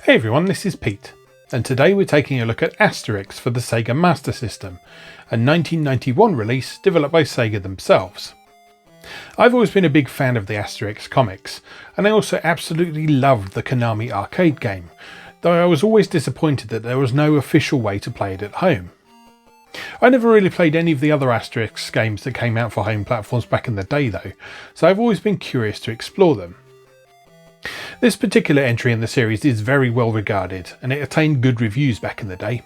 Hey everyone, this is Pete, and today we're taking a look at Asterix for the Sega Master System, a 1991 release developed by Sega themselves. I've always been a big fan of the Asterix comics, and I also absolutely loved the Konami arcade game, though I was always disappointed that there was no official way to play it at home. I never really played any of the other Asterix games that came out for home platforms back in the day though, so I've always been curious to explore them. This particular entry in the series is very well regarded, and it attained good reviews back in the day.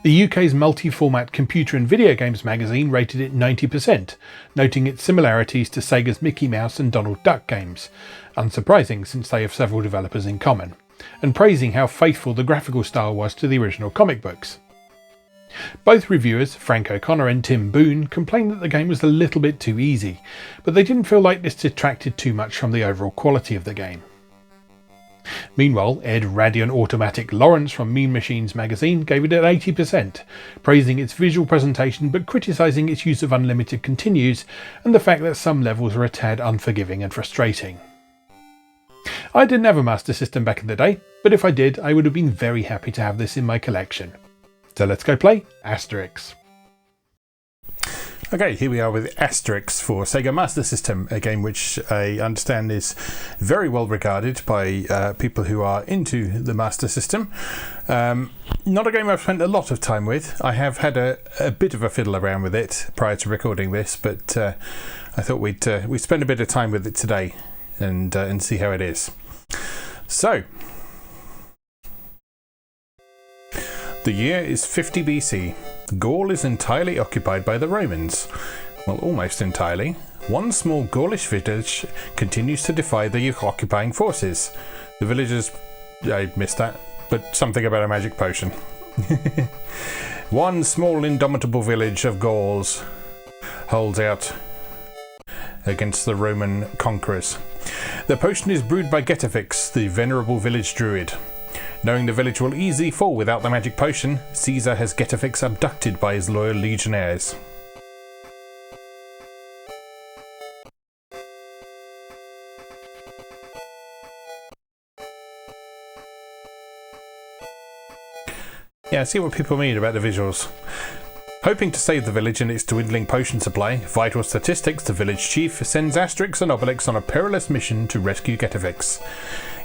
The UK's multi-format computer and video games magazine rated it 90%, noting its similarities to Sega's Mickey Mouse and Donald Duck games, unsurprising since they have several developers in common, and praising how faithful the graphical style was to the original comic books. Both reviewers, Frank O'Connor and Tim Boone, complained that the game was a little bit too easy, but they didn't feel like this detracted too much from the overall quality of the game. Meanwhile, Ed Radiant Automatic Lawrence from Mean Machines magazine gave it an 80%, praising its visual presentation but criticising its use of unlimited continues and the fact that some levels were a tad unforgiving and frustrating. I didn't have a Master System back in the day, but if I did, I would have been very happy to have this in my collection. So let's go play Asterix. Okay, here we are with Asterix for Sega Master System, a game which I understand is very well regarded by people who are into the Master System. Not a game I've spent a lot of time with. I have had a bit of a fiddle around with it prior to recording this, but I thought we'd spend a bit of time with it today and see how it is. So, the year is 50 BC. Gaul is entirely occupied by the Romans. Well, almost entirely. One small Gaulish village continues to defy the occupying forces. The villagers... I missed that, but something about a magic potion. One small indomitable village of Gauls holds out against the Roman conquerors. The potion is brewed by Getafix, the venerable village druid. Knowing the village will easily fall without the magic potion, Caesar has Getafix abducted by his loyal legionnaires. Yeah, I see what people mean about the visuals. Hoping to save the village and its dwindling potion supply, vital statistics, the village chief sends Asterix and Obelix on a perilous mission to rescue Getafix.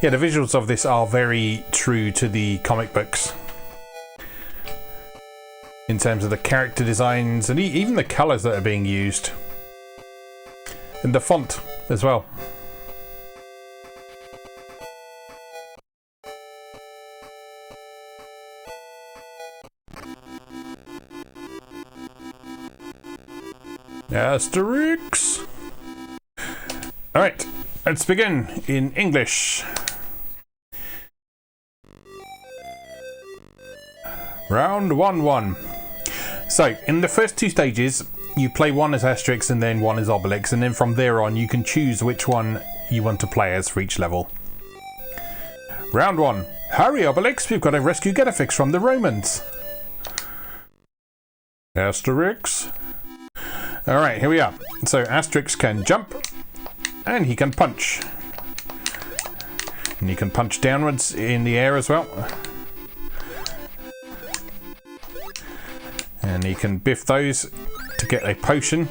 Yeah, the visuals of this are very true to the comic books. In terms of the character designs and even the colours that are being used. And the font as well. Asterix! Alright, let's begin in English. Round 1-1. So, in the first two stages, you play one as Asterix and then one as Obelix, and then from there on you can choose which one you want to play as for each level. Round 1. Hurry, Obelix, we've got to rescue Getafix from the Romans. Asterix. Alright, here we are. So, Asterix can jump, and he can punch. And he can punch downwards in the air as well. And he can biff those to get a potion.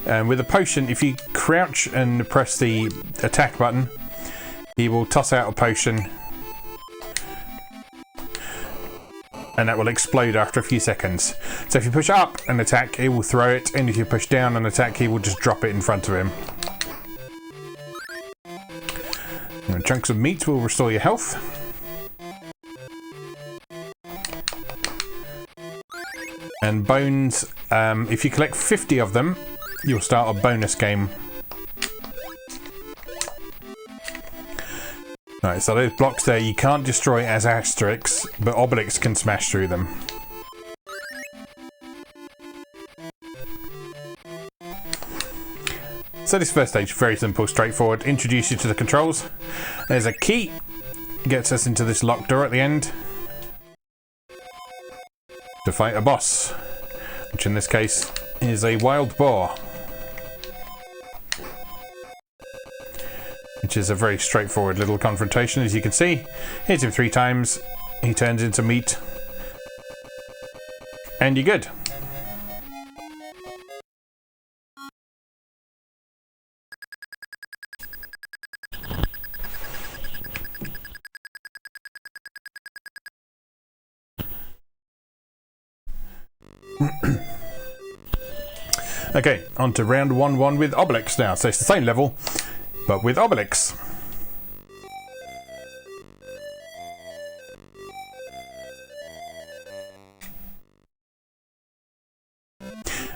And with a potion, if you crouch and press the attack button, he will toss out a potion. And that will explode after a few seconds. So if you push up and attack, he will throw it. And if you push down and attack, he will just drop it in front of him. And chunks of meat will restore your health. And bones, if you collect 50 of them, you'll start a bonus game. Right, so those blocks there you can't destroy as Asterix, but Obelix can smash through them. So this first stage, very simple, straightforward. Introduce you to the controls. There's a key, gets us into this locked door at the end. To fight a boss, which in this case is a wild boar. which is a very straightforward little confrontation, as you can see. Hit him 3 times, he turns into meat, and you're good. Okay, on to round 1-1 with Obelix now. So it's the same level, but with Obelix.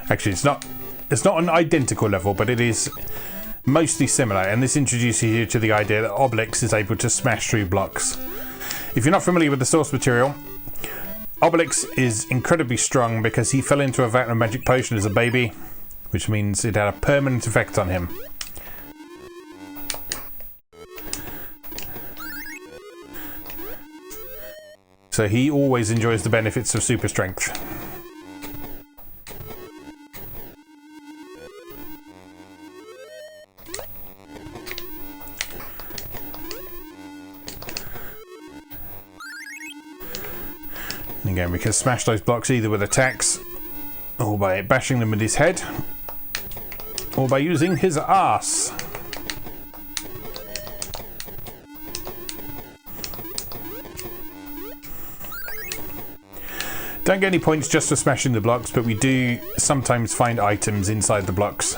Actually, it's not an identical level, but it is mostly similar, and this introduces you to the idea that Obelix is able to smash through blocks. If you're not familiar with the source material, Obelix is incredibly strong because he fell into a vat of magic potion as a baby, which means it had a permanent effect on him. So he always enjoys the benefits of super strength. And again, we can smash those blocks either with attacks, or by bashing them with his head, or by using his arse. Don't get any points just for smashing the blocks, but we do sometimes find items inside the blocks.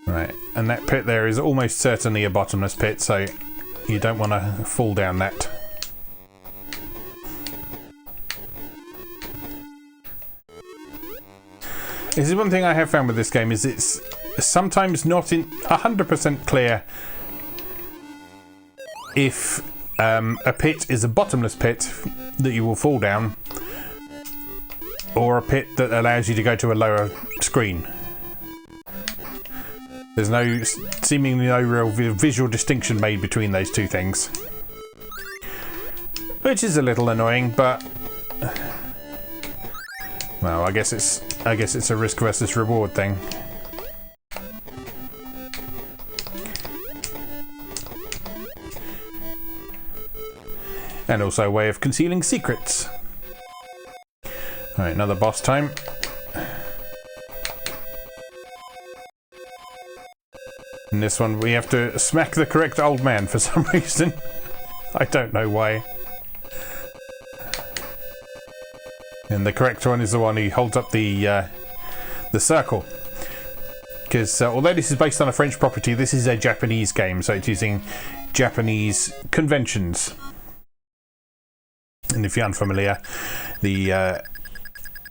Right, and that pit there is almost certainly a bottomless pit, so you don't want to fall down that. This is one thing I have found with this game, is it's sometimes not in 100% clear if a pit is a bottomless pit that you will fall down, or a pit that allows you to go to a lower screen. There's seemingly no real visual distinction made between those two things, which is a little annoying, but well, I guess it's a risk versus reward thing. And also a way of concealing secrets. Alright, another boss time. In this one we have to smack the correct old man for some reason. I don't know why. And the correct one is the one who holds up the circle. Because although this is based on a French property, this is a Japanese game, so it's using Japanese conventions. And if you're unfamiliar, the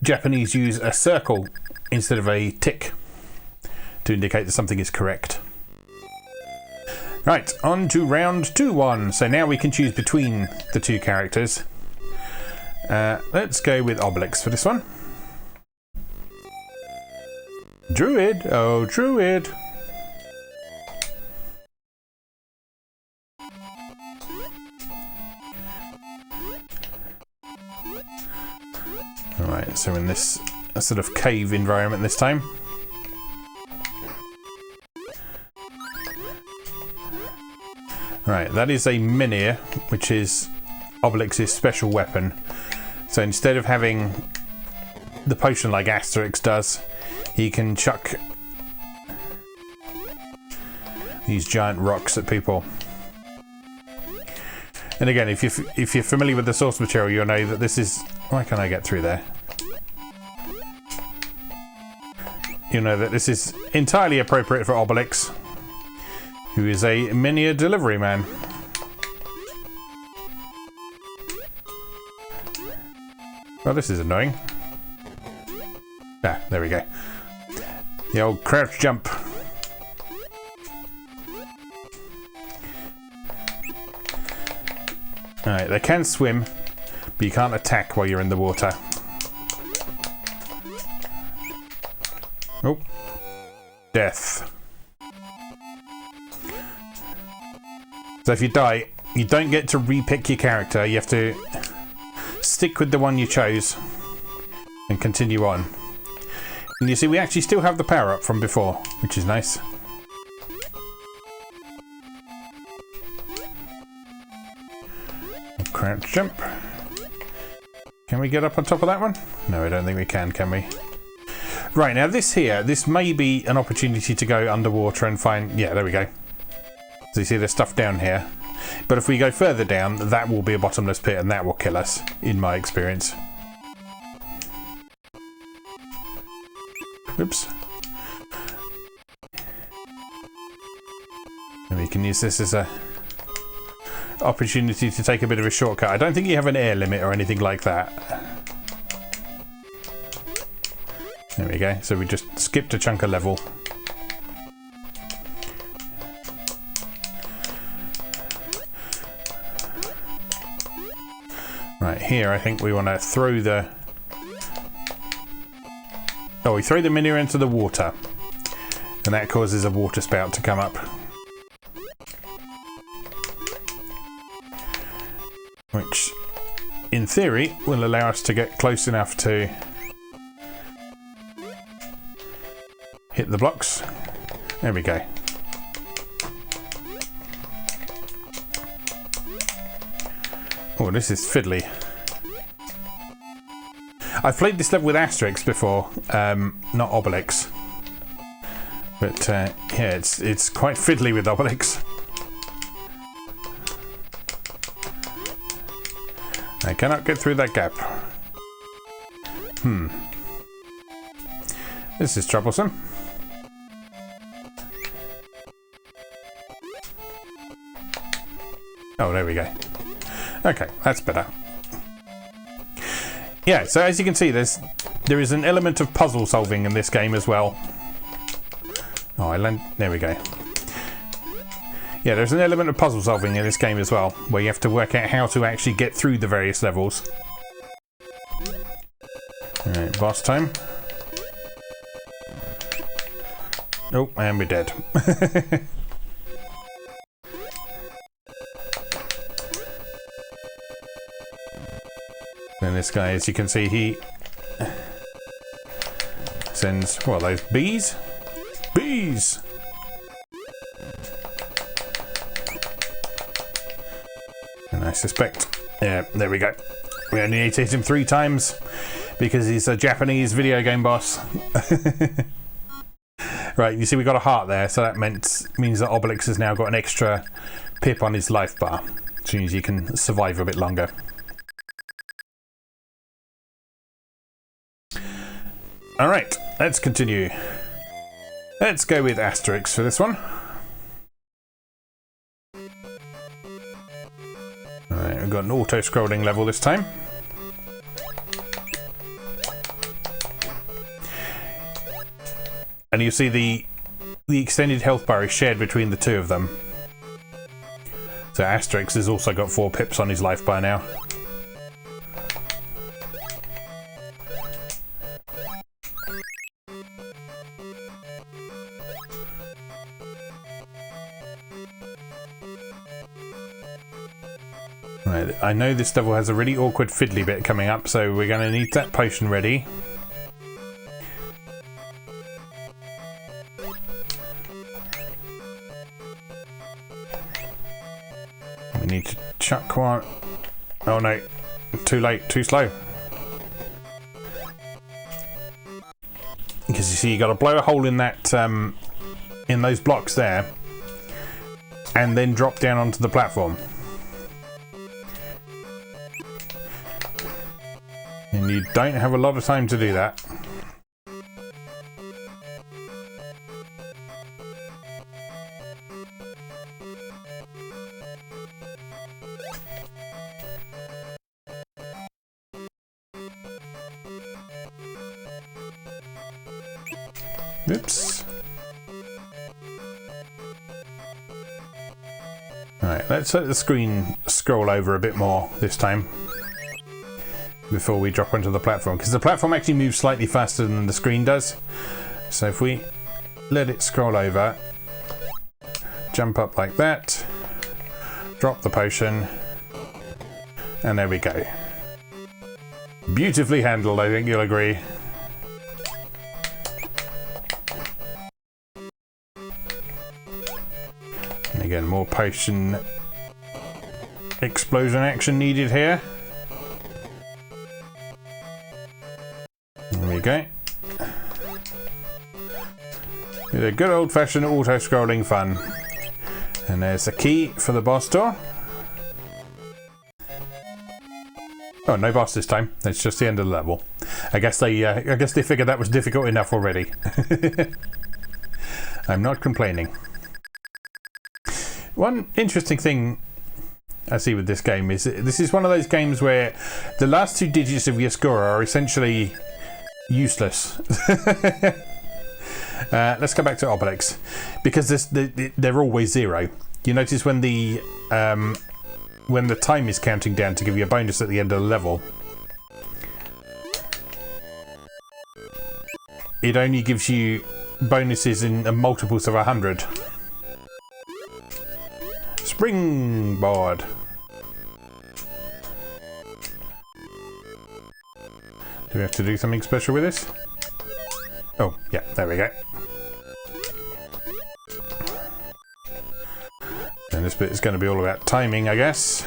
Japanese use a circle instead of a tick to indicate that something is correct. Right, on to round 2-1. So now we can choose between the two characters. Let's go with Obelix for this one. Druid! Oh, Druid! Alright, so in this sort of cave environment this time. Right, that is a menhir, which is Obelix's special weapon. So instead of having the potion like Asterix does, he can chuck these giant rocks at people. And again, if you're familiar with the source material, you'll know that this is... Why can't I get through there? You'll know that this is entirely appropriate for Obelix, who is a menhir delivery man. Well, this is annoying. Ah, there we go. The old crouch jump. Alright, they can swim, but you can't attack while you're in the water. Oh. Death. So if you die, you don't get to re-pick your character. You have to stick with the one you chose. and continue on. And you see we actually still have the power up from before, which is nice. Crouch jump. Can we get up on top of that one? No, I don't think we can we? Right, now this may be an opportunity to go underwater and find... Yeah, there we go. So you see there's stuff down here. But if we go further down, that will be a bottomless pit and that will kill us, in my experience. Oops. And we can use this as a opportunity to take a bit of a shortcut. I don't think you have an air limit or anything like that. There we go. So we just skipped a chunk of level. Right, here I think we want to throw the... Oh, we throw the mini into the water. And that causes a water spout to come up. Which, in theory, will allow us to get close enough to hit the blocks. There we go. Oh, this is fiddly. I've played this level with Asterix before, not Obelix. But yeah, it's quite fiddly with Obelix. I cannot get through that gap. This is troublesome. Oh, there we go. Okay, that's better. Yeah, so as you can see, there is an element of puzzle solving in this game as well. Oh, there we go. Yeah, there's an element of puzzle solving in this game as well, where you have to work out how to actually get through the various levels. Alright, boss time. Oh, and we're dead. And this guy, as you can see, he sends, what are those, bees? Bees! And I suspect, yeah, there we go. We only need to hit him 3 times because he's a Japanese video game boss. Right, you see we got a heart there, so that means that Obelix has now got an extra pip on his life bar, which means you can survive a bit longer. Alright, let's continue. Let's go with Asterix for this one. Alright, we've got an auto-scrolling level this time. And you see the extended health bar is shared between the two of them. So Asterix has also got 4 pips on his life bar now. Right, I know this level has a really awkward fiddly bit coming up, so we're going to need that potion ready. We need to chuck one. Oh no, too late, too slow. Because you see, you got to blow a hole in that, in those blocks there, and then drop down onto the platform. And you don't have a lot of time to do that. Oops. Alright, let's let the screen scroll over a bit more this time before we drop onto the platform, because the platform actually moves slightly faster than the screen does. So if we let it scroll over, jump up like that, drop the potion, and there we go. Beautifully handled, I think you'll agree. And again, more potion explosion action needed here. There we go. With a good old-fashioned auto-scrolling fun. And there's the key for the boss door. Oh, no boss this time. It's just the end of the level. I guess they figured that was difficult enough already. I'm not complaining. One interesting thing I see with this game is this is one of those games where the last two digits of your score are essentially useless. Let's go back to Obelix, because they're always 0. You notice when the time is counting down to give you a bonus at the end of the level, it only gives you bonuses in multiples of 100. Springboard. Do we have to do something special with this? Oh, yeah, there we go. And this bit is going to be all about timing, I guess.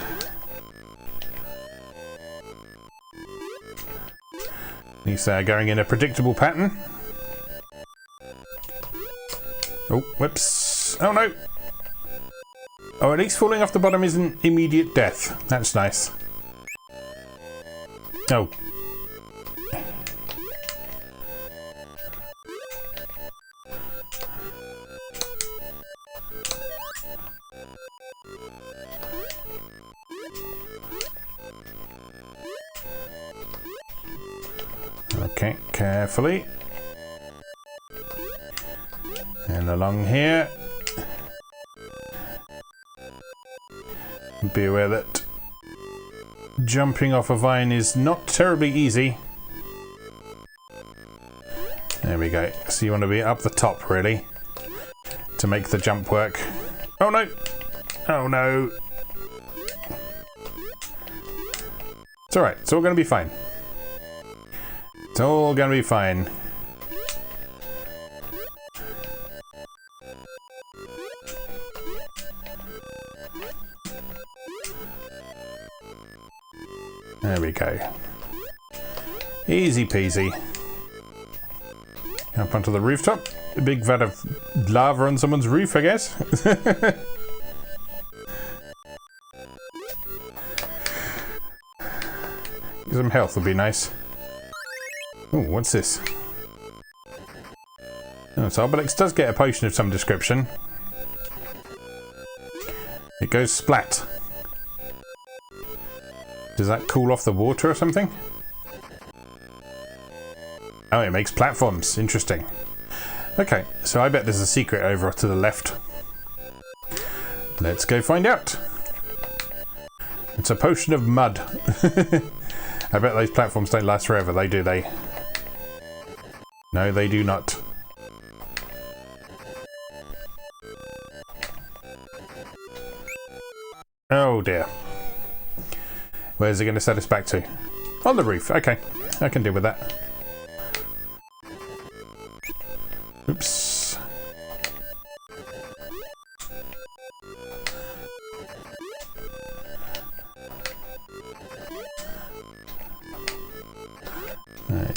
These are going in a predictable pattern. Oh, whoops. Oh, no. Oh, at least falling off the bottom isn't immediate death. That's nice. Oh. Okay, carefully. And along here. Be aware that jumping off a vine is not terribly easy. There we go. So you want to be up the top, really, to make the jump work. Oh no! Oh no! It's alright. It's all going to be fine. It's all going to be fine. There we go. Easy peasy. Up onto the rooftop. A big vat of lava on someone's roof, I guess. Some health would be nice. Oh, what's this? Oh, so Obelix does get a potion of some description. It goes splat. Does that cool off the water or something? Oh, it makes platforms. Interesting. Okay, so I bet there's a secret over to the left. Let's go find out. It's a potion of mud. I bet those platforms don't last forever, though, do they? No, they do not. Oh dear. Where's it going to set us back to? On the roof. Okay, I can deal with that. Oops.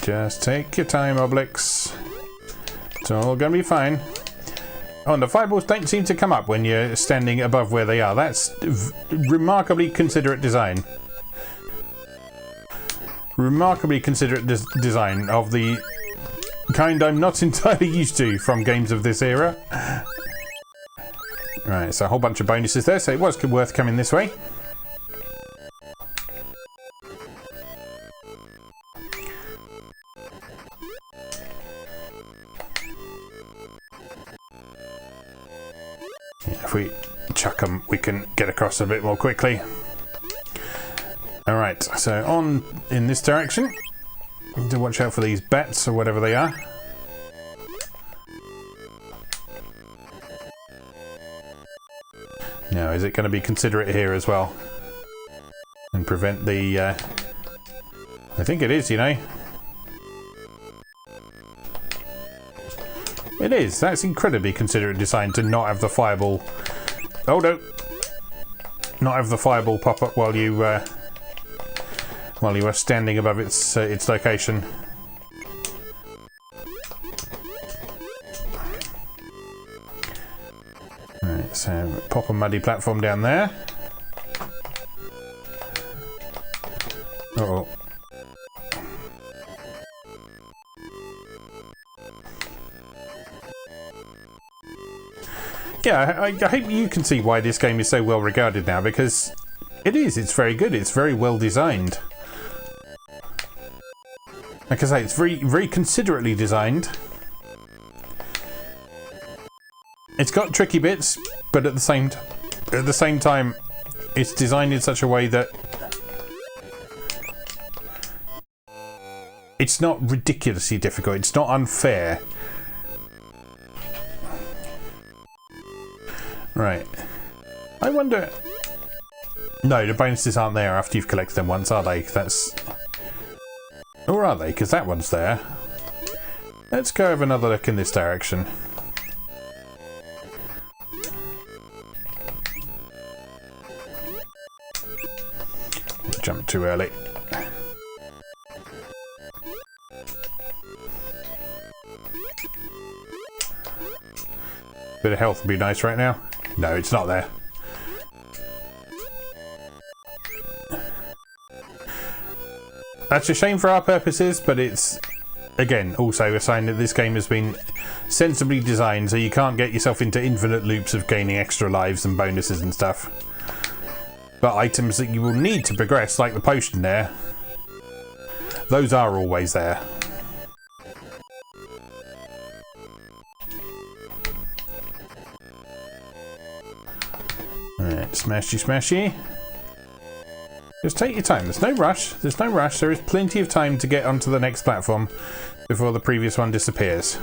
Just take your time, Obelix. It's all going to be fine. Oh, and the fireballs don't seem to come up when you're standing above where they are. That's remarkably considerate design. Remarkably considerate design of the kind I'm not entirely used to from games of this era. Right, so a whole bunch of bonuses there, so it was worth coming this way. Yeah, if we chuck them, we can get across a bit more quickly. Alright, so on in this direction. To watch out for these bats or whatever they are. Now, is it going to be considerate here as well? And prevent the I think it is, you know. It is. That's incredibly considerate design to not have the fireball. Oh no! Not have the fireball pop up while you are standing above its location. Right, so pop a muddy platform down there. Uh-oh. Yeah, I hope you can see why this game is so well regarded now, because it is. It's very good. It's very well designed. Like I say, it's very, very considerately designed. It's got tricky bits, but at the same time, it's designed in such a way that it's not ridiculously difficult. It's not unfair. Right. I wonder... No, the bonuses aren't there after you've collected them once, are they? That's... Or are they? Because that one's there. Let's go have another look in this direction. Jump too early. Bit of health would be nice right now. No, it's not there. That's a shame for our purposes, but it's, again, also a sign that this game has been sensibly designed so you can't get yourself into infinite loops of gaining extra lives and bonuses and stuff. But items that you will need to progress, like the potion there, those are always there. Right, smashy smashy. Just take your time, there's no rush, there is plenty of time to get onto the next platform before the previous one disappears.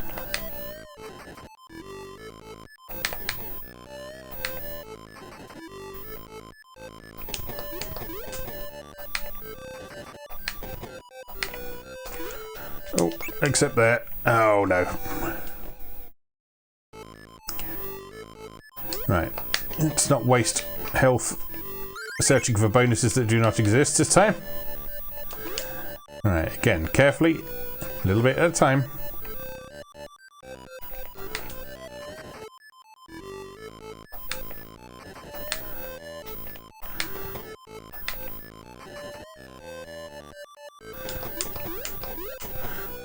Oh, except there. Oh no. Right, let's not waste health searching for bonuses that do not exist this time. Right, again, carefully, a little bit at a time.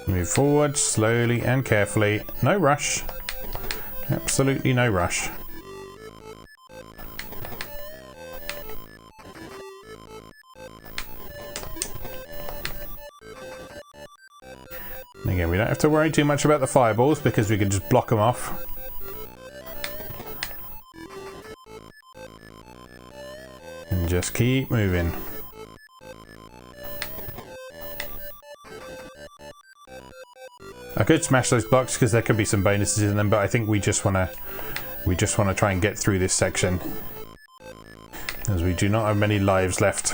Move forward slowly and carefully. No rush. Absolutely no rush. Again, we don't have to worry too much about the fireballs because we can just block them off. And just keep moving. I could smash those blocks because there could be some bonuses in them, but I think we just want to try and get through this section, as we do not have many lives left.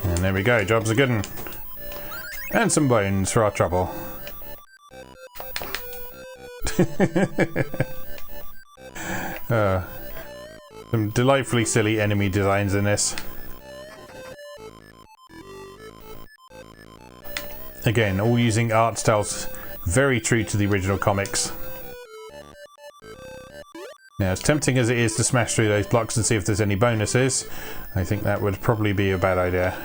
And there we go, job's a good one. And some bones for our trouble. Some delightfully silly enemy designs in this. Again, all using art styles very true to the original comics. Now, as tempting as it is to smash through those blocks and see if there's any bonuses, I think that would probably be a bad idea.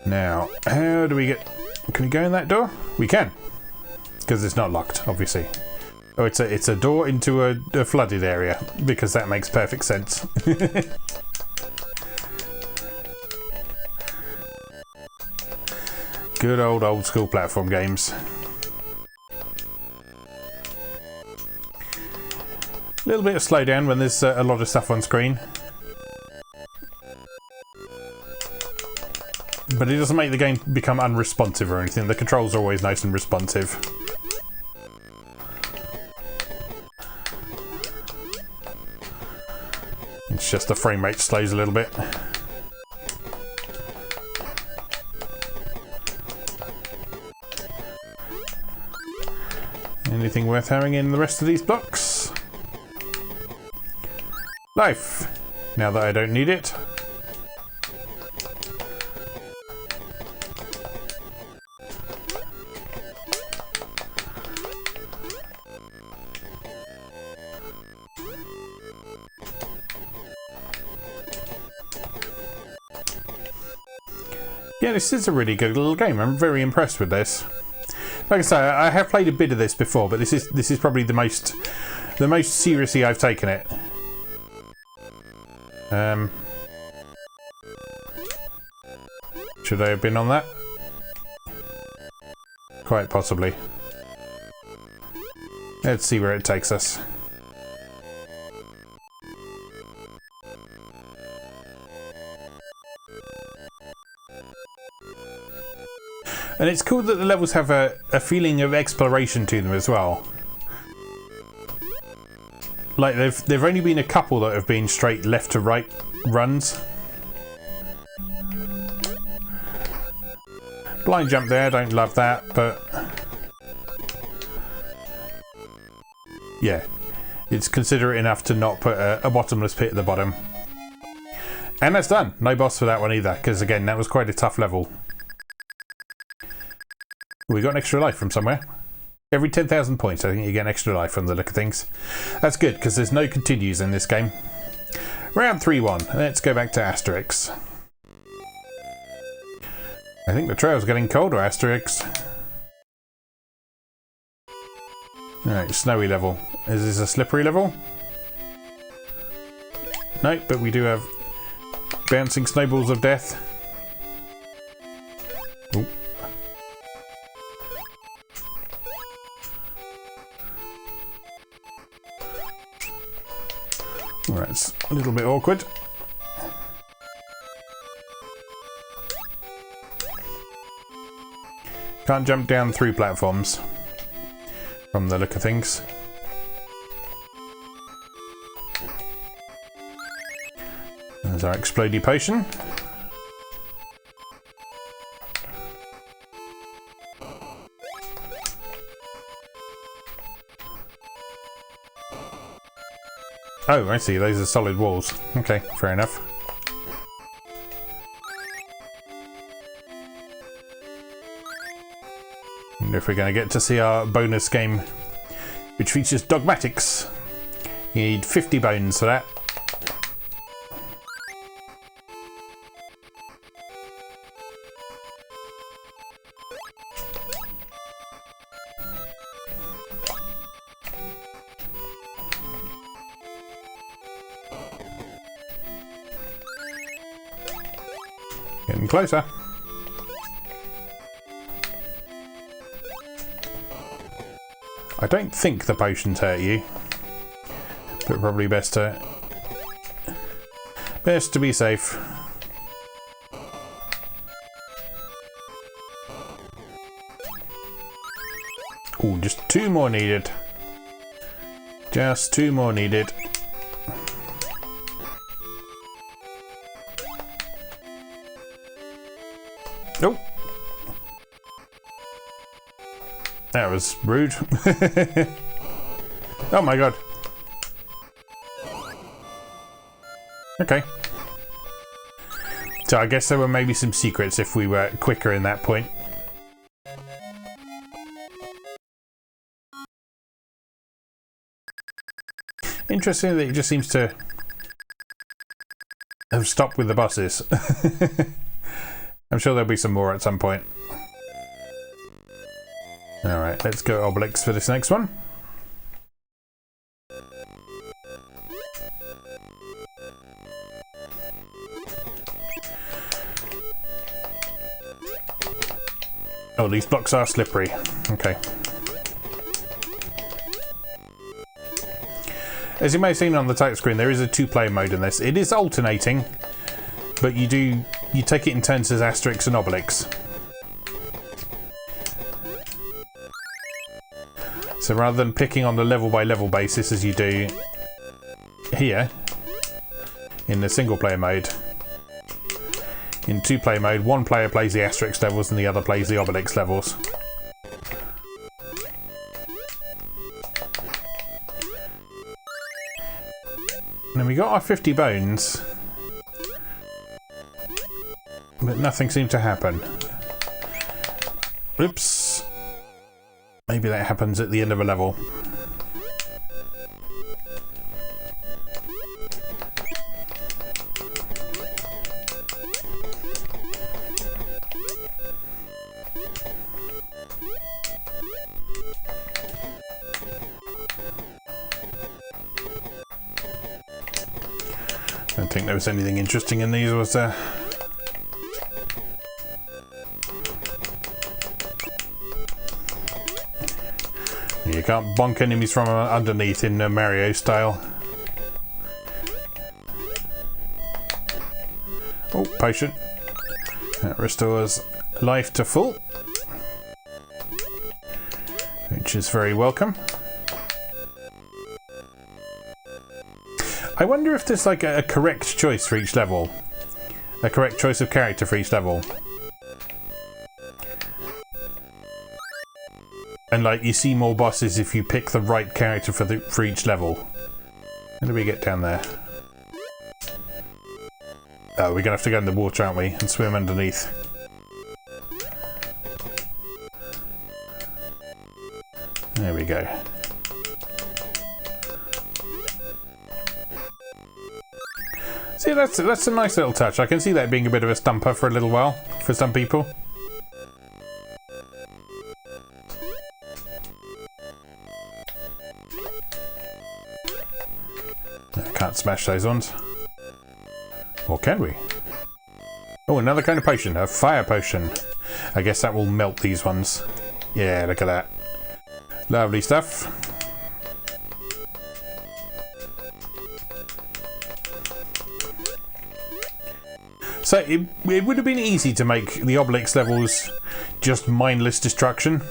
Now, how do we get... Can we go in that door? We can. Because it's not locked, obviously. Oh, it's a door into a flooded area, because that makes perfect sense. Good old school platform games. A little bit of slowdown when there's a lot of stuff on screen. But it doesn't make the game become unresponsive or anything. The controls are always nice and responsive. It's just the frame rate slows a little bit. Anything worth having in the rest of these blocks? Life! Now that I don't need it. Yeah, this is a really good little game. I'm very impressed with this. Like I say, I have played a bit of this before, but this is probably the most seriously I've taken it. Should I have been on that? Quite possibly. Let's see where it takes us. And it's cool that the levels have a feeling of exploration to them as well. Like there've only been a couple that have been straight left to right runs. Blind jump there, don't love that, but yeah, it's considerate enough to not put a bottomless pit at the bottom. And that's done. No boss for that one either, because again, that was quite a tough level. We got an extra life from somewhere. Every 10,000 points, I think you get an extra life from the look of things. That's good, because there's no continues in this game. Round 3-1. Let's go back to Asterix. I think the trail's getting colder, Asterix. Alright, snowy level. Is this a slippery level? No, but we do have bouncing snowballs of death. Ooh. Alright, it's a little bit awkward. Can't jump down through platforms from the look of things. There's our explodey potion. Oh, I see. Those are solid walls. Okay, fair enough. And if we're going to get to see our bonus game, which features dogmatics, you need 50 bones for that. Getting closer. I don't think the potions hurt you, but probably best to be safe. Oh, just 2 more needed. Just 2 more needed. Oh, that was rude. Oh my god. Okay. So I guess there were maybe some secrets if we were quicker in that point. Interesting that it just seems to have stopped with the bosses. I'm sure there'll be some more at some point. Alright, let's go Obelix for this next one. Oh, these blocks are slippery. Okay. As you may have seen on the title screen, there is a 2-player mode in this. It is alternating, but you take it in turns as Asterix and Obelix. So rather than picking on the level by level basis as you do here in the single player mode, in 2-player mode, one player plays the Asterix levels and the other plays the Obelix levels. And then we got our 50 bones, but nothing seemed to happen. Oops. Maybe that happens at the end of a level. I don't think there was anything interesting in these, was there? You can't bonk enemies from underneath in Mario style. Oh, potion. That restores life to full, which is very welcome. I wonder if there's like a correct choice for each level. A correct choice of character for each level. And like, you see more bosses if you pick the right character for each level. How do we get down there? Oh, we're gonna have to go in the water, aren't we? And swim underneath. There we go. See, that's a nice little touch. I can see that being a bit of a stumper for a little while, for some people. Can't smash those ones. Or can we? Oh, another kind of potion. A fire potion. I guess that will melt these ones. Yeah, look at that. Lovely stuff. So it would have been easy to make the Obelix levels just mindless destruction.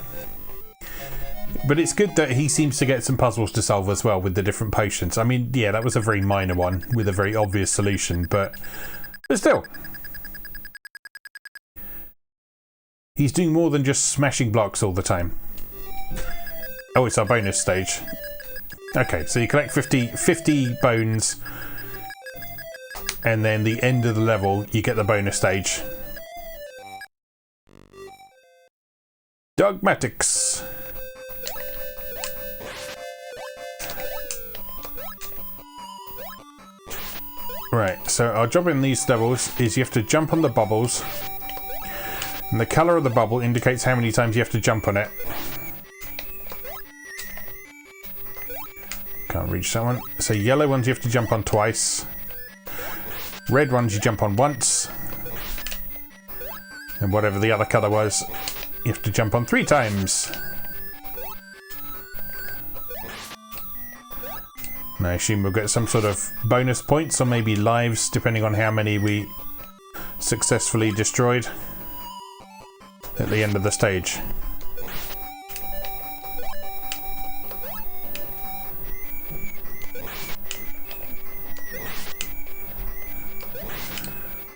But it's good that he seems to get some puzzles to solve as well with the different potions. I mean, yeah, that was a very minor one with a very obvious solution, but still. He's doing more than just smashing blocks all the time. Oh, it's our bonus stage. Okay, so you collect 50 bones, and then the end of the level, you get the bonus stage. Dogmatics. Right, so our job in these levels is you have to jump on the bubbles, and the colour of the bubble indicates how many times you have to jump on it. Can't reach that one. So yellow ones you have to jump on twice, red ones you jump on once, and whatever the other colour was, you have to jump on 3 times. And I assume we'll get some sort of bonus points or maybe lives, depending on how many we successfully destroyed at the end of the stage.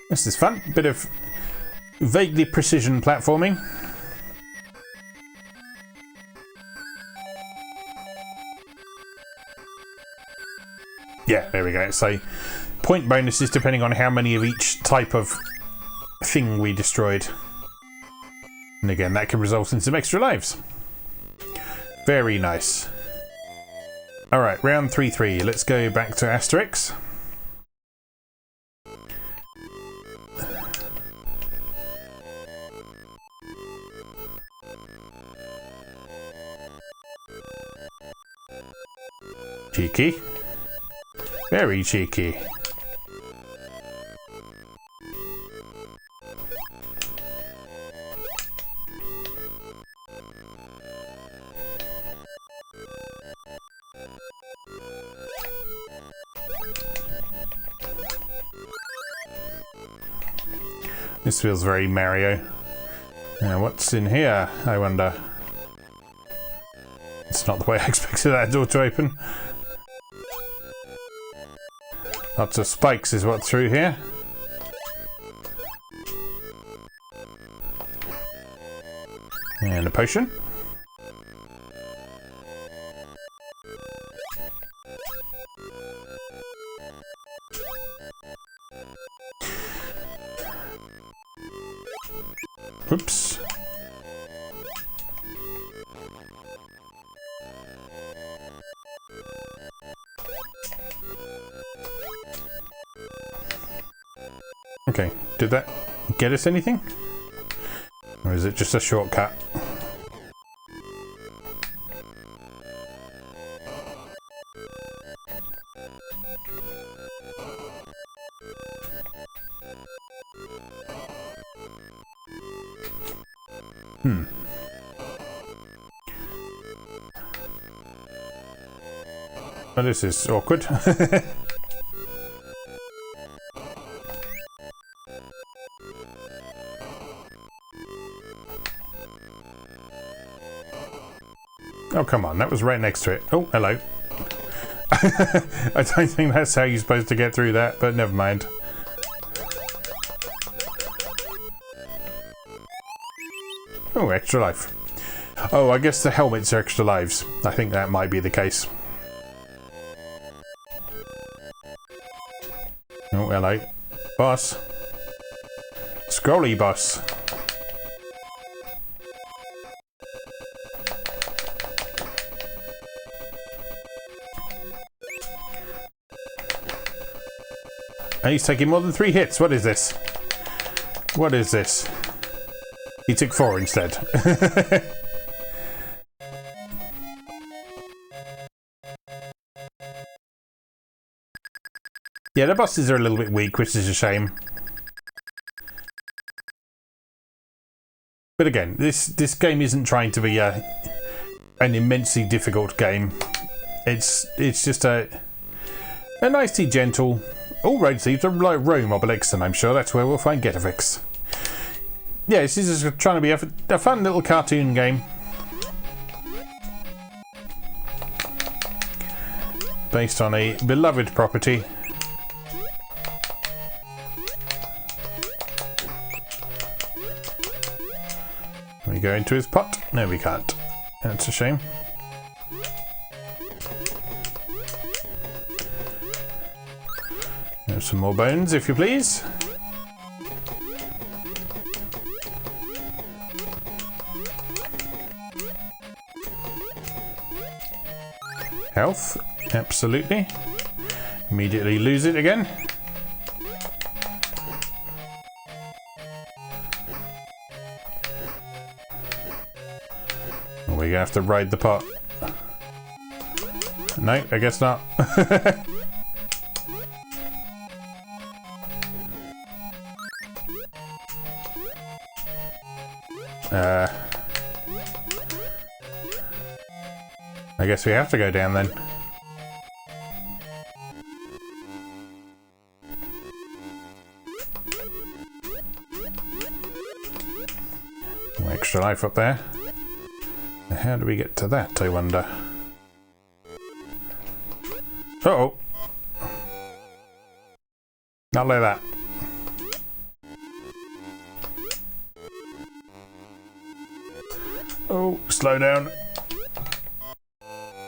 This is fun. Bit of vaguely precision platforming. Yeah, there we go. So, point bonuses depending on how many of each type of thing we destroyed. And again, that can result in some extra lives. Very nice. Alright, round 3-3. Let's go back to Asterix. Cheeky. Very cheeky. This feels very Mario. Now, what's in here, I wonder? It's not the way I expected that door to open. Lots of spikes is what's through here. And a potion. Oops. Okay, did that get us anything? Or is it just a shortcut? Well, this is awkward. Oh, come on, that was right next to it. Oh, hello. I don't think that's how you're supposed to get through that, but never mind. Oh, extra life. Oh, I guess the helmets are extra lives. I think that might be the case. Oh, hello. Boss. Scrolly boss. And he's taking more than 3 hits. What is this? What is this? He took 4 instead. Yeah, the bosses are a little bit weak, which is a shame. But again, this game isn't trying to be an immensely difficult game. It's just a nicely gentle. All roads lead to Rome, Obelix, and I'm sure that's where we'll find Getafix. Yeah, this is just trying to be a fun little cartoon game. Based on a beloved property. Can we go into his pot? No, we can't. That's a shame. There's some more bones, if you please. Health, absolutely. Immediately lose it again. We're gonna have to ride the pot. No, I guess not. I guess we have to go down then. Extra life up there. How do we get to that, I wonder? Uh-oh. Not like that. Oh, slow down.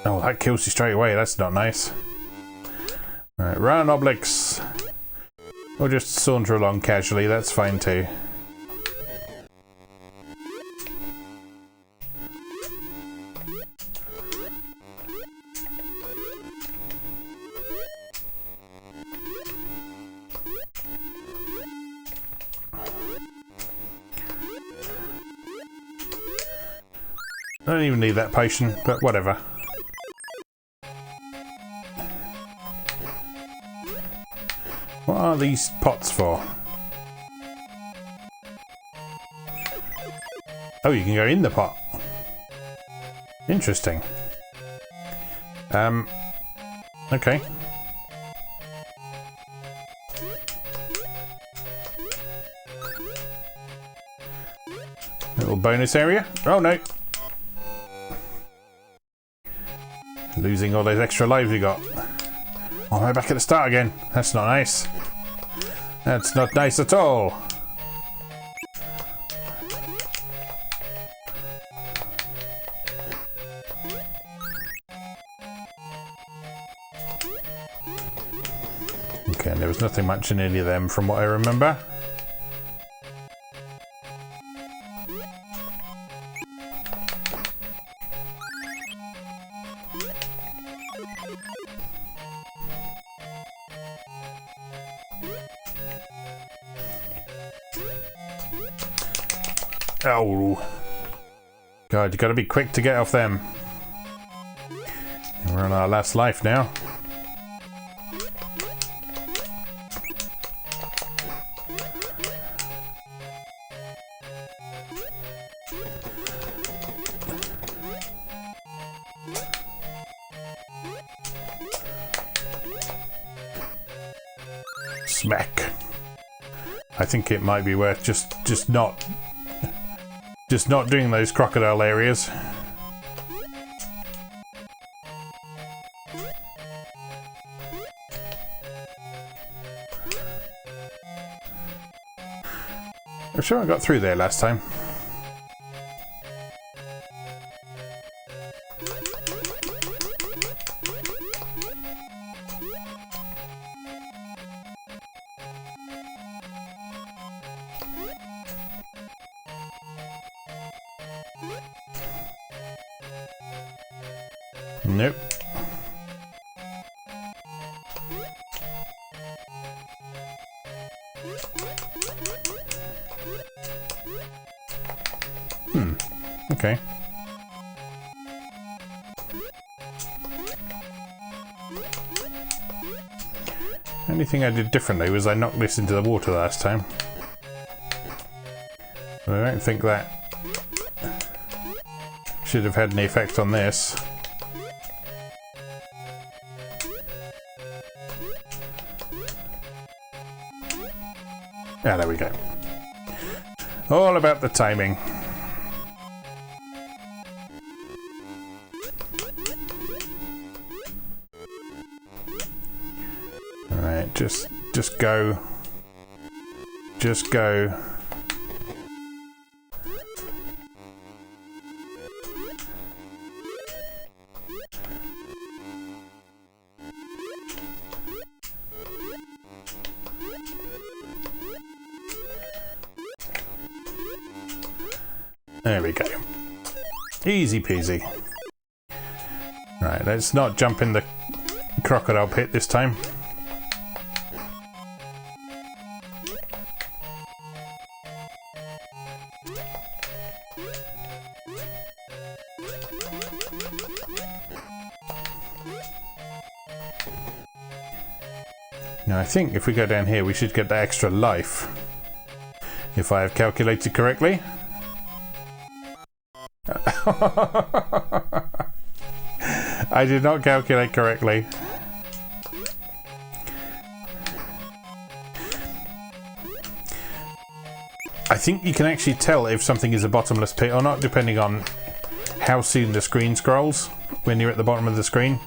Oh, that kills you straight away. That's not nice. Alright, run, Obelix. Or just saunter along casually. That's fine too. I don't even need that potion, but whatever. What are these pots for? Oh, you can go in the pot. Interesting. Okay. bonus area. Oh no. Losing all those extra lives we got. Oh, we're back at the start again. That's not nice. That's not nice at all. Okay, there was nothing much in any of them from what I remember. Oh. God, you gotta be quick to get off them. We're on our last life now. Smack. I think it might be worth just not doing those crocodile areas. I'm sure I got through there last time. Nope. Okay. Only thing I did differently was I knocked this into the water last time. But I don't think that should have had any effect on this. Ah, there we go. All about the timing. Alright, just go. Just go. There we go. Easy peasy. Right, let's not jump in the crocodile pit this time. Now I think if we go down here we should get the extra life. If I have calculated correctly. I did not calculate correctly. I think you can actually tell if something is a bottomless pit or not, depending on how soon the screen scrolls when you're at the bottom of the screen.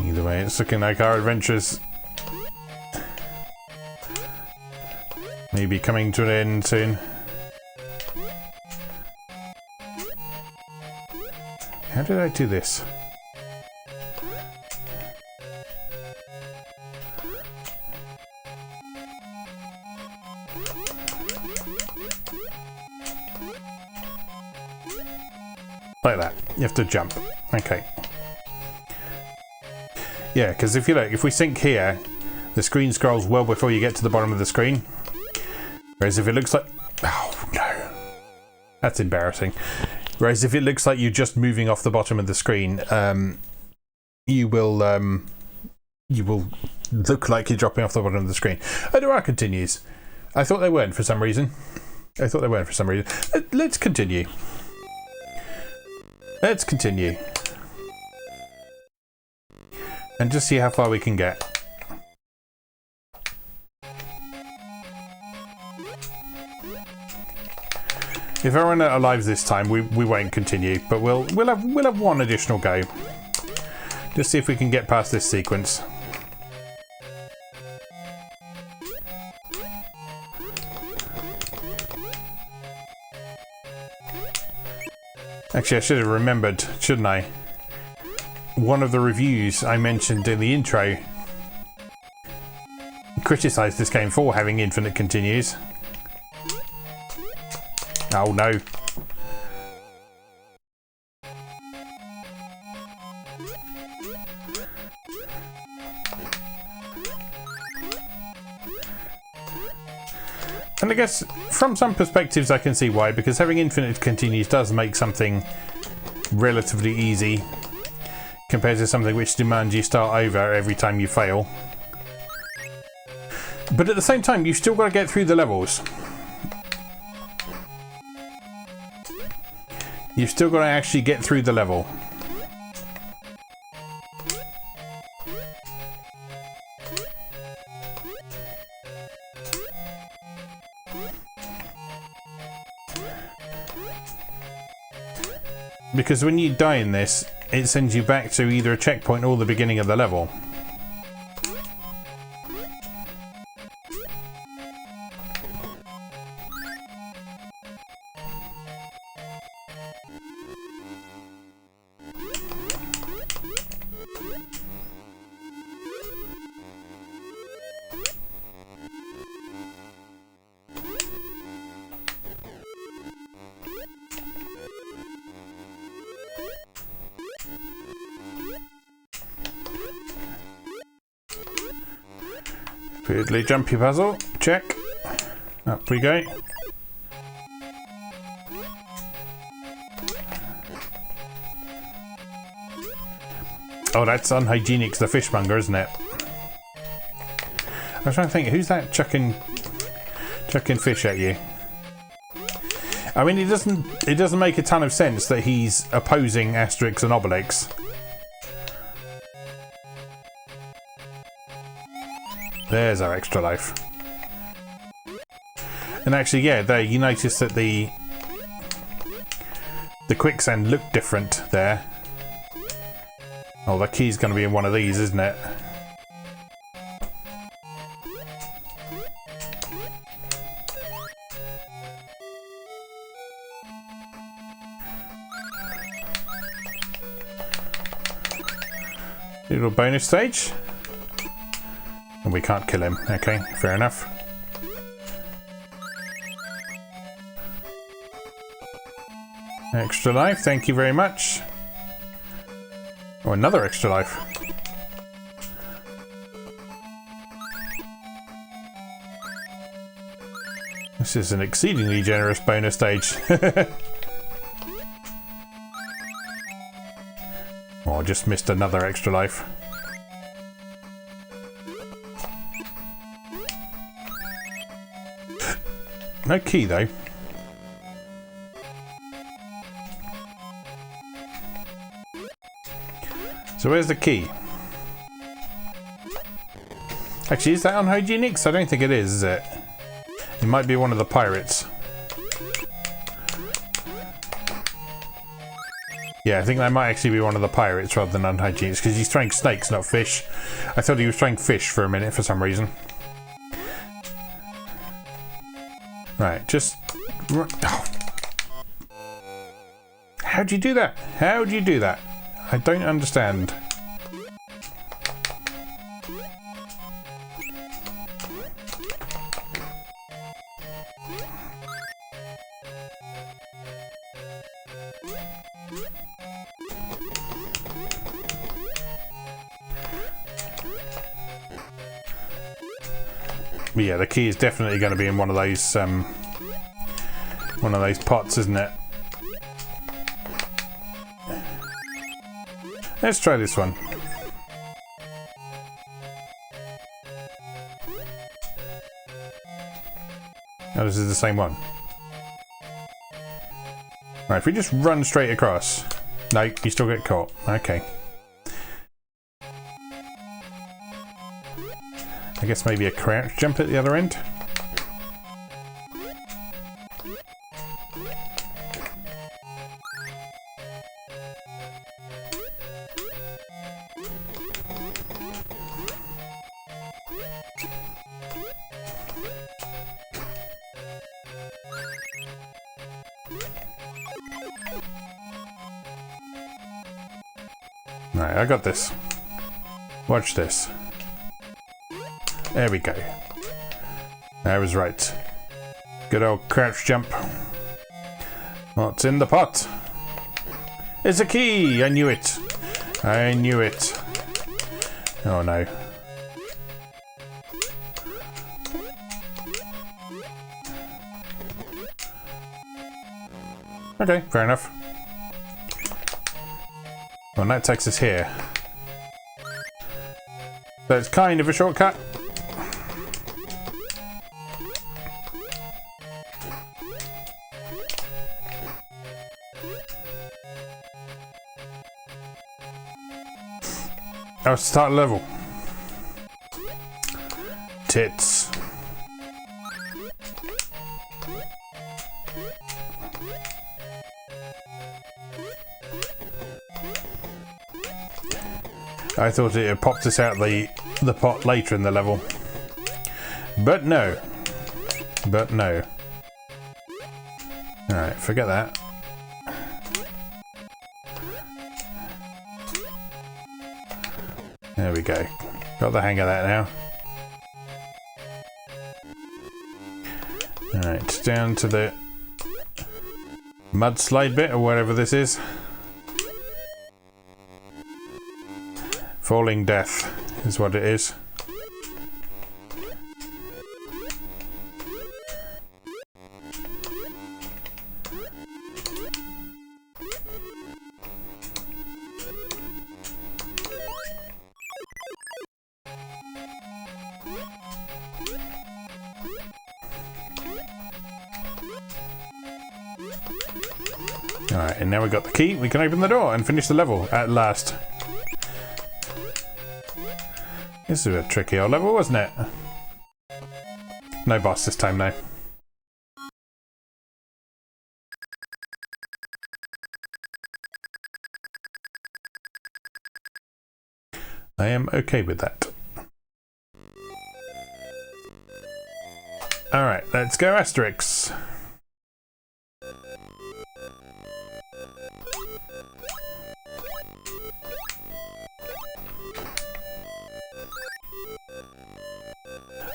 Either way, it's looking like our adventures may be coming to an end soon. How did I do this? Like that. You have to jump. Okay. Yeah, because if you look, if we sink here, the screen scrolls well before you get to the bottom of the screen. Whereas if it looks like... Oh, no. That's embarrassing. Whereas if it looks like you're just moving off the bottom of the screen, you will look like you're dropping off the bottom of the screen. Oh, there are continues. I thought they weren't for some reason. Let's continue. Let's continue. And just see how far we can get. If I run out of lives this time, we won't continue, but we'll have one additional go. Just see if we can get past this sequence. Actually, I should have remembered, shouldn't I? One of the reviews I mentioned in the intro criticised this game for having infinite continues. Oh no. And I guess from some perspectives I can see why, because having infinite continues does make something relatively easy compared to something which demands you start over every time you fail. But at the same time, you've still got to get through the levels. You've still got to actually get through the level. Because when you die in this, it sends you back to either a checkpoint or the beginning of the level. Weirdly jumpy puzzle, check. Up we go. Oh, that's Unhygienics the fishmonger, isn't it? I was trying to think, who's that chucking fish at you? I mean, it doesn't make a ton of sense that he's opposing Asterix and Obelix. There's our extra life. And actually, yeah, there you notice that the quicksand looked different there. Oh, the key's going to be in one of these, isn't it? Little bonus stage. And we can't kill him. Okay, fair enough. Extra life, thank you very much. Oh, another extra life. This is an exceedingly generous bonus stage. Oh, I just missed another extra life. No key though. So where's the key? Actually, is that Unhygienics? I don't think it is it? It might be one of the pirates. Yeah, I think that might actually be one of the pirates rather than Unhygienics, because he's throwing snakes, not fish. I thought he was throwing fish for a minute for some reason. Right, just... Oh. How'd you do that? How'd you do that? I don't understand. But yeah, the key is definitely going to be in one of those pots, isn't it? Let's try this one. Oh, this is the same one. Right, if we just run straight across. No, you still get caught. Okay. I guess maybe a crouch jump at the other end. Right, I got this. Watch this. There we go. I was right. Good old crouch jump. What's in the pot? It's a key! I knew it. I knew it. Oh no. Okay, fair enough. Well, that takes us here. So it's kind of a shortcut. Oh, start level. Tits. I thought it had popped us out the pot later in the level. But no. But no. Alright, forget that. There we go. Got the hang of that now. Alright, down to the mudslide bit or whatever this is. Falling death is what it is. Alright, and now we've got the key, we can open the door and finish the level at last. This is a tricky old level, wasn't it? No boss this time, though. I am okay with that. Alright, let's go Asterix.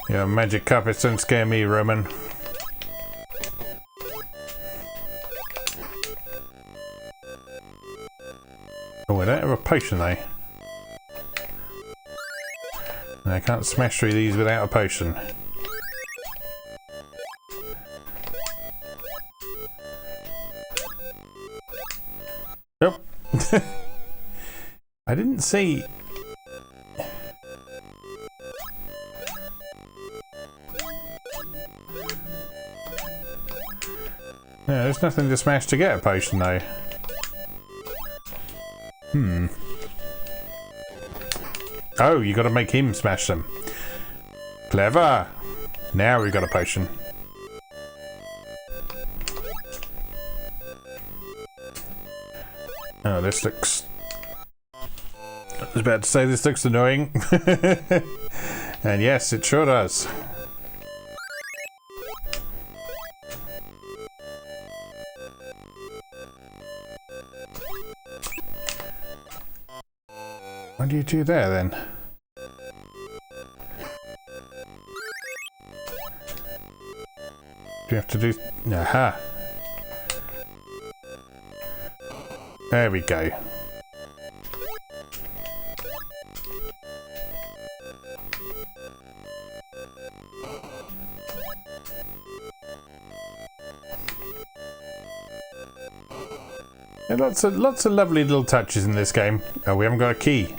Your magic carpets don't scare me, Roman. Oh, I don't have a potion though. And I can't smash through these without a potion. Nope. I didn't see... Yeah, there's nothing to smash to get a potion though. Oh, you gotta make him smash them. Clever! Now we've got a potion. Oh, this looks... I was about to say this looks annoying. And yes, it sure does. What do you do there then? Do you have to do... Aha! There we go. And lots of lovely little touches in this game. Oh, we haven't got a key.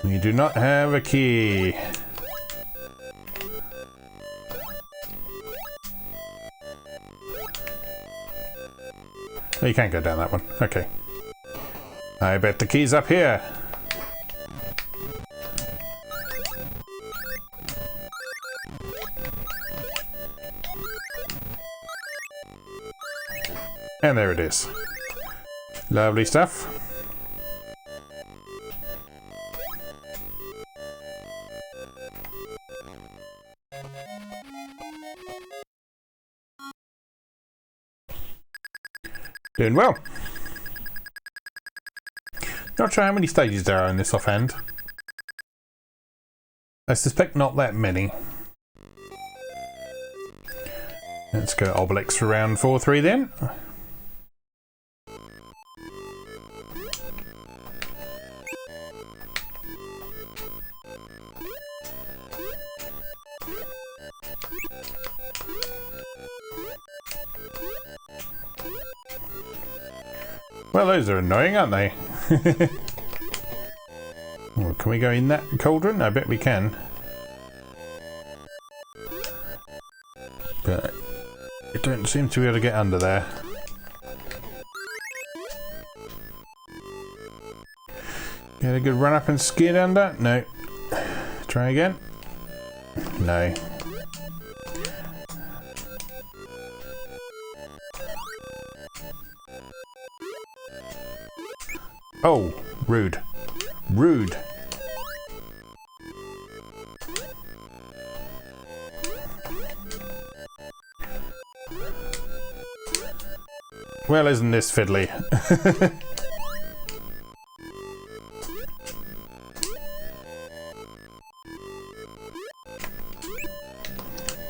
We do not have a key. Oh, you can't go down that one. Okay. I bet the key's up here. And there it is. Lovely stuff. Doing well. Not sure how many stages there are in this offhand. I suspect not that many. Let's go Obelix for round 4-3 then. Well, those are annoying, aren't they? Oh, can we go in that cauldron? I bet we can. But I don't seem to be able to get under there. Get a good run up and skid under? No. Try again? No. Oh, rude. Rude. Well, isn't this fiddly?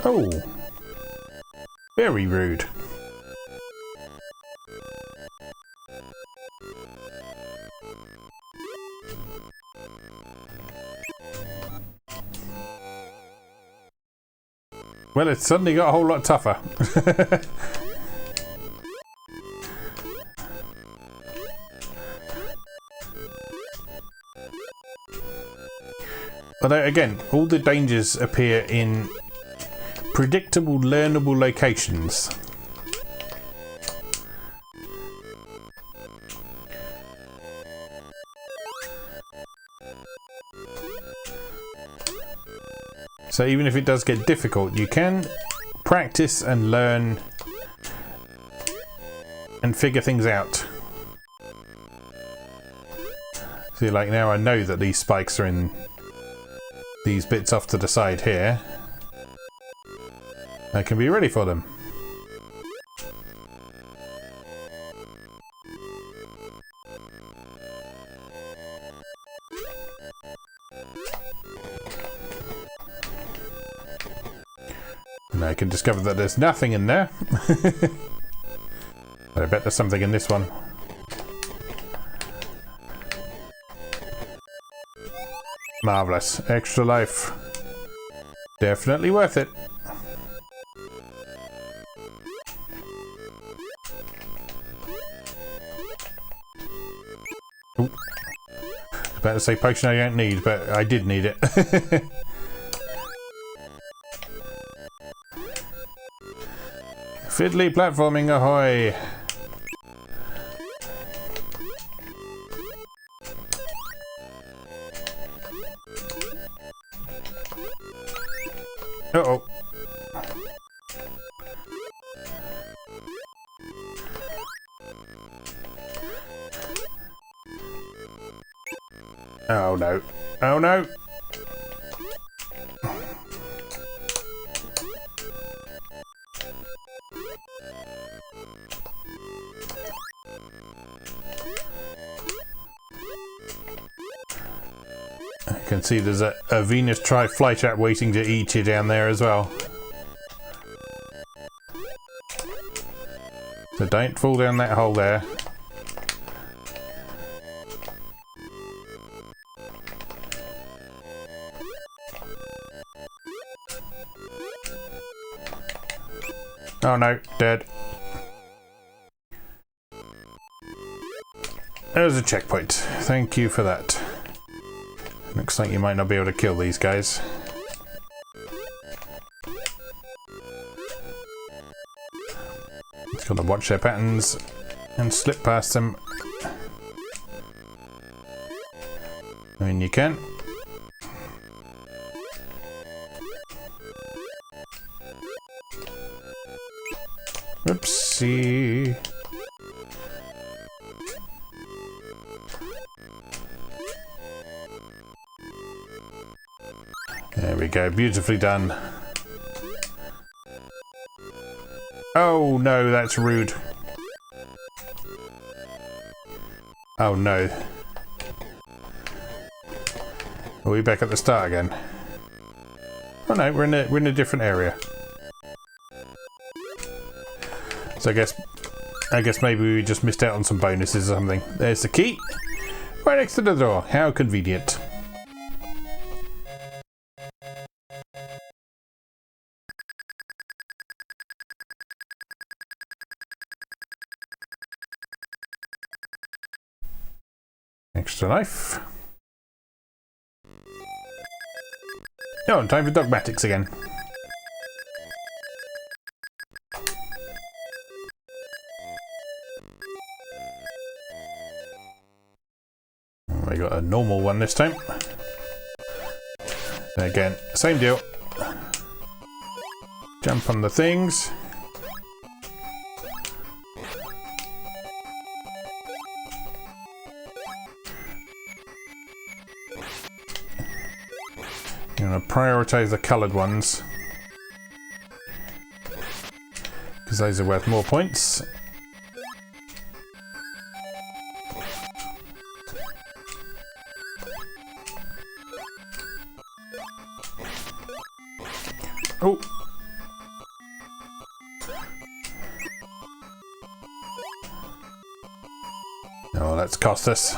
Oh. Very rude. Well, it's suddenly got a whole lot tougher. Although, again, all the dangers appear in predictable, learnable locations. So even if it does get difficult, you can practice and learn and figure things out. See, like now I know that these spikes are in these bits off to the side here. I can be ready for them. And I can discover that there's nothing in there. But I bet there's something in this one. Marvellous. Extra life. Definitely worth it. Ooh. I was about to say potion I don't need, but I did need it. Fiddly platforming ahoy! Uh-oh. Oh no. Oh no! You can see there's a Venus tri-flytrap waiting to eat you down there as well. So don't fall down that hole there. Oh no, dead. There's a checkpoint. Thank you for that. Looks like you might not be able to kill these guys. Just gotta watch their patterns. and slip past them. I mean, you can. Oopsie. There we go, beautifully done. Oh no, that's rude. Oh no. Are we back at the start again? Oh no, we're in a different area. So I guess maybe we just missed out on some bonuses or something. There's the key. Right next to the door. How convenient. Extra life. Oh, and time for dogmatics again. We got a normal one this time. So again, same deal. Jump on the things. I'm going to prioritise the coloured ones because those are worth more points. Oh! Oh, that's cost us.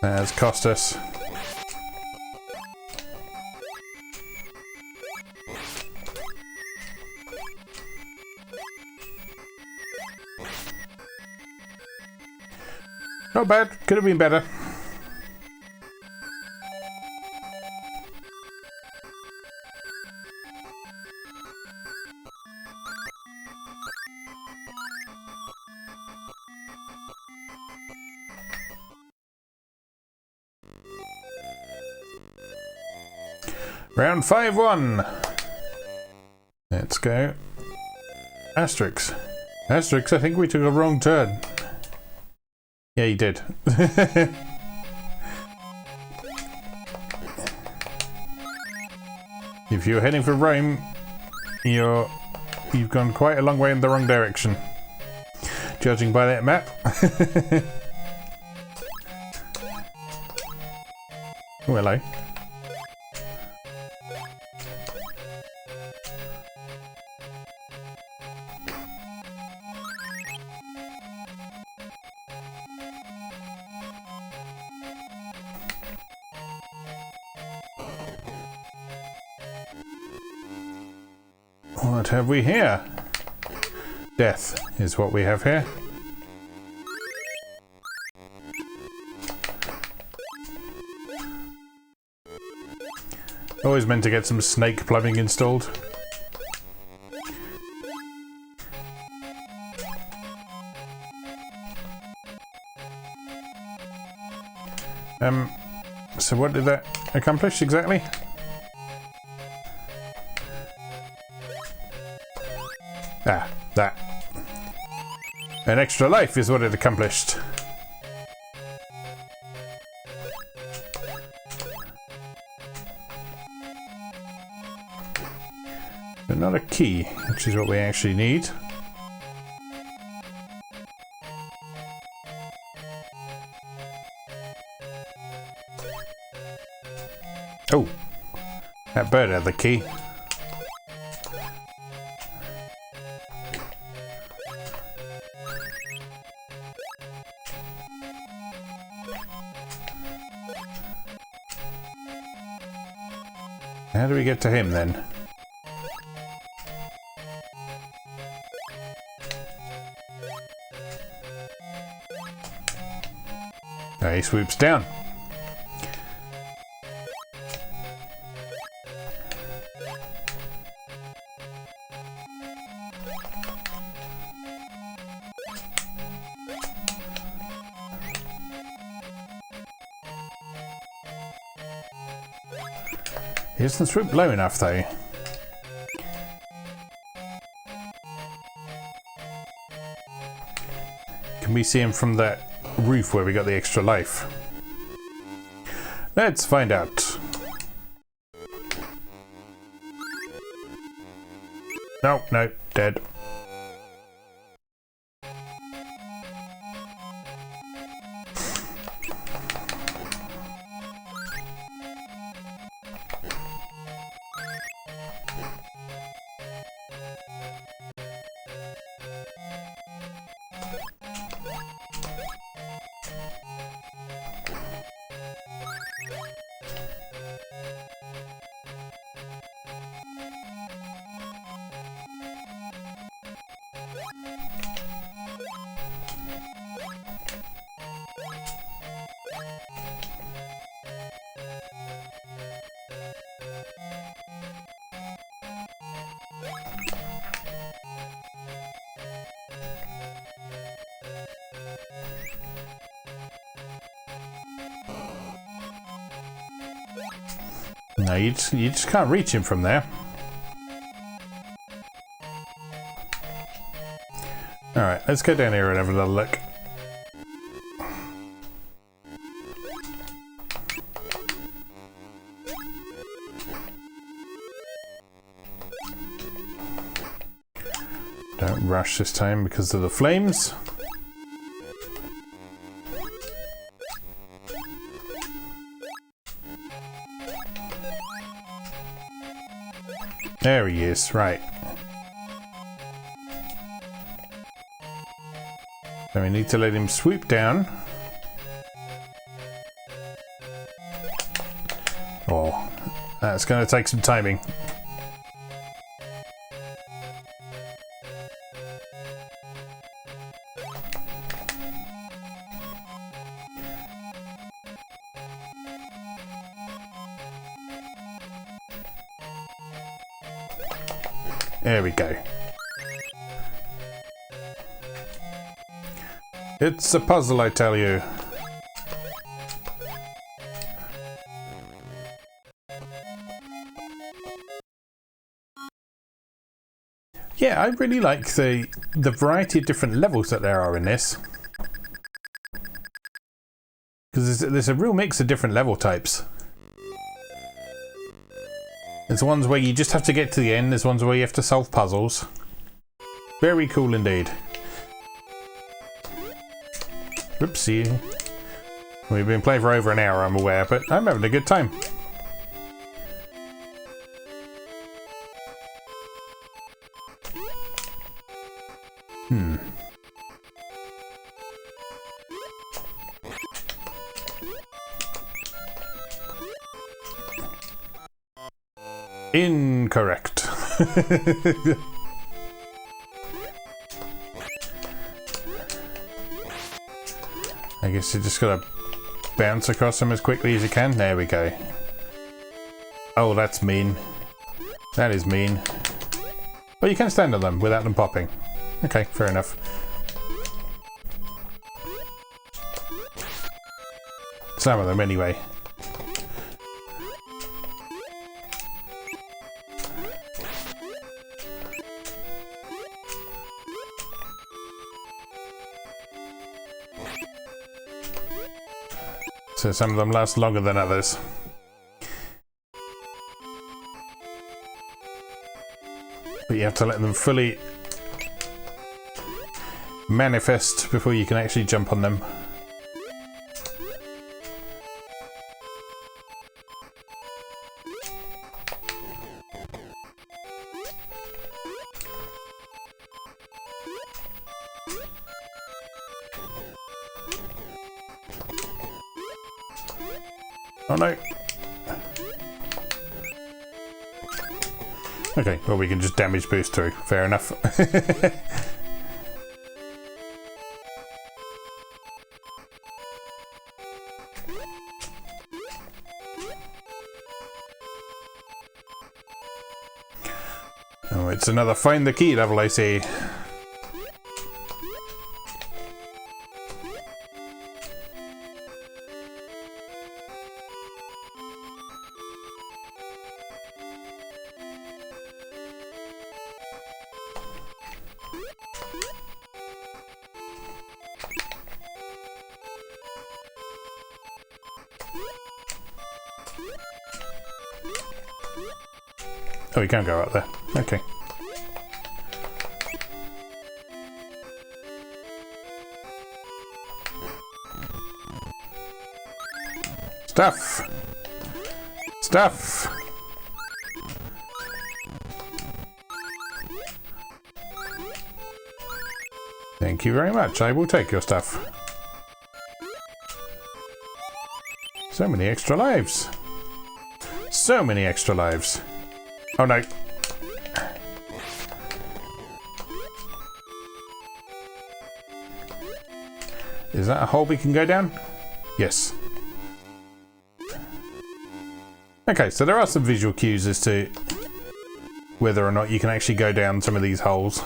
That's cost us. Not bad. Could have been better. Round 5-1. Let's go. Asterix. Asterix, I think we took a wrong turn. Yeah, you did. If you're heading for Rome, you've gone quite a long way in the wrong direction. Judging by that map. Oh, hello. What have we here? Death is what we have here. Always meant to get some snake plumbing installed. So what did that accomplish exactly? Ah, that. An extra life is what it accomplished. But not a key, which is what we actually need. Oh, that bird had the key. How do we get to him then? He swoops down. He doesn't swoop low enough though. Can we see him from that roof where we got the extra life? Let's find out. No, no, dead. No, you just can't reach him from there. Alright, let's go down here and have a little look. Don't rush this time because of the flames. There he is, right. So we need to let him swoop down. Oh, that's going to take some timing. There we go. It's a puzzle, I tell you. Yeah, I really like the variety of different levels that there are in this. Because there's a real mix of different level types. There's ones where you just have to get to the end, there's ones where you have to solve puzzles. Very cool indeed. Oopsie. We've been playing for over an hour, I'm aware, but I'm having a good time. Incorrect. I guess you just gotta bounce across them as quickly as you can. There we go. Oh, that's mean. That is mean. But you can stand on them without them popping. Okay, fair enough. Some of them anyway. So some of them last longer than others. But you have to let them fully manifest before you can actually jump on them. Oh no. Okay, well we can just damage boost through. Fair enough. Oh, it's another find the key level, I see. Oh, you can't go up there. Okay. Stuff! Stuff! Thank you very much. I will take your stuff. So many extra lives. So many extra lives. Oh no. Is that a hole we can go down? Yes. Okay, so there are some visual cues as to whether or not you can actually go down some of these holes.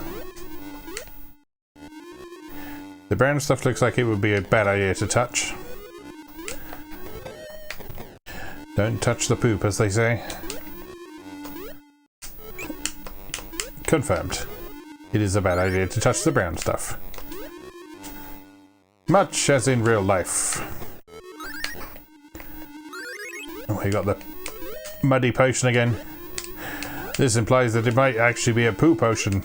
The brown stuff looks like it would be a bad idea to touch. Don't touch the poop, as they say. Confirmed. It is a bad idea to touch the brown stuff. Much as in real life. Oh, we got the muddy potion again. This implies that it might actually be a poo potion.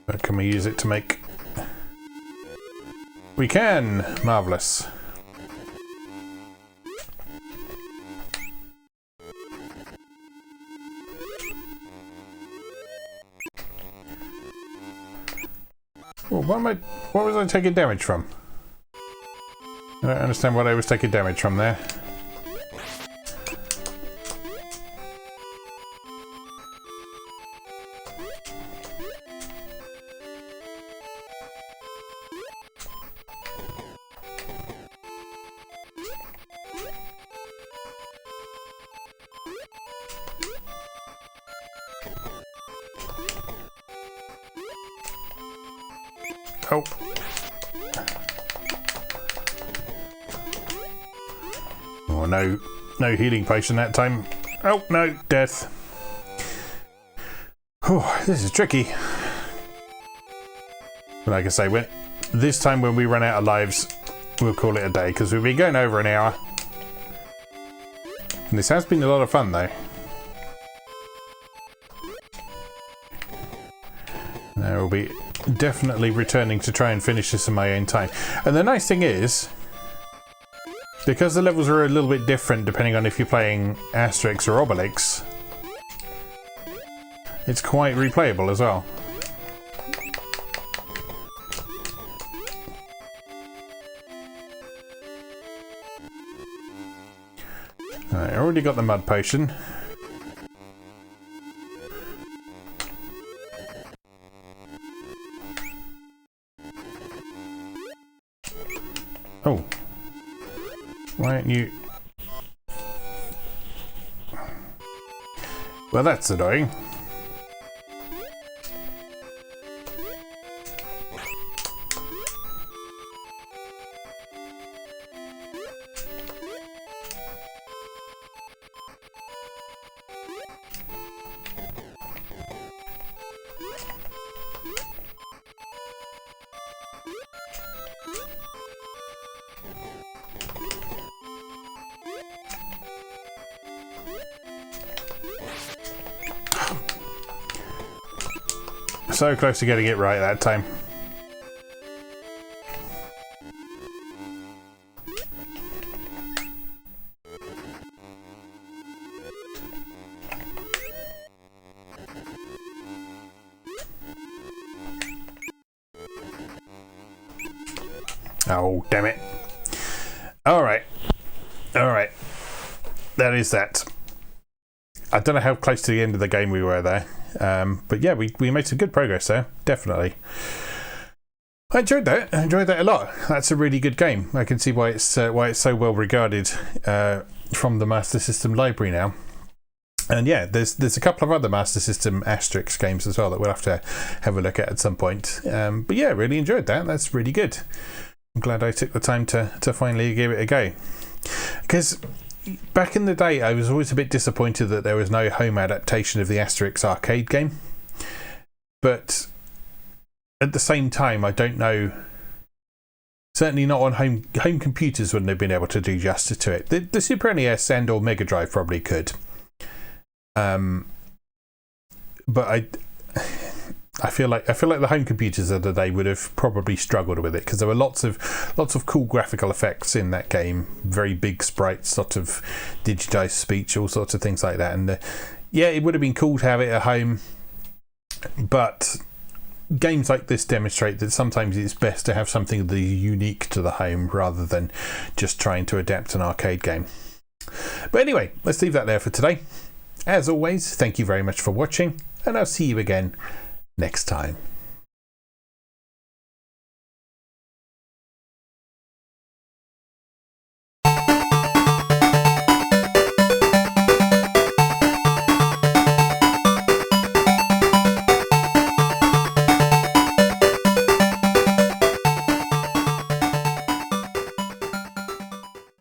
But can we use it to make... We can! Marvellous. Oh, what was I taking damage from? I don't understand what I was taking damage from there. Oh. Oh no, no healing potion that time. Oh no, death. Oh, this is tricky. But like I say, this time when we run out of lives, we'll call it a day, because we've been going over an hour. And this has been a lot of fun though. There will be definitely returning to try and finish this in my own time. And the nice thing is, because the levels are a little bit different depending on if you're playing Asterix or Obelix, it's quite replayable as well. Alright, I already got the mud potion. Oh. Why aren't you... Well, that's annoying. So close to getting it right that time. Oh, damn it. Alright. Alright. That is that. I don't know how close to the end of the game we were there. But yeah, we made some good progress there, definitely. I enjoyed that. I enjoyed that a lot. That's a really good game. I can see why it's so well regarded from the Master System library now. And yeah, there's a couple of other Master System Asterix games as well that we'll have to have a look at some point. But yeah, really enjoyed that. That's really good. I'm glad I took the time to finally give it a go. Because back in the day, I was always a bit disappointed that there was no home adaptation of the Asterix arcade game. But at the same time, I don't know. Certainly not on home computers wouldn't have been able to do justice to it. The Super NES and or Mega Drive probably could. But I feel like the home computers of the day would have probably struggled with it, because there were lots of cool graphical effects in that game, very big sprites, sort of digitized speech, all sorts of things like that. And yeah, it would have been cool to have it at home, but games like this demonstrate that sometimes it's best to have something that is unique to the home rather than just trying to adapt an arcade game. But anyway, let's leave that there for today. As always, thank you very much for watching, and I'll see you again next time.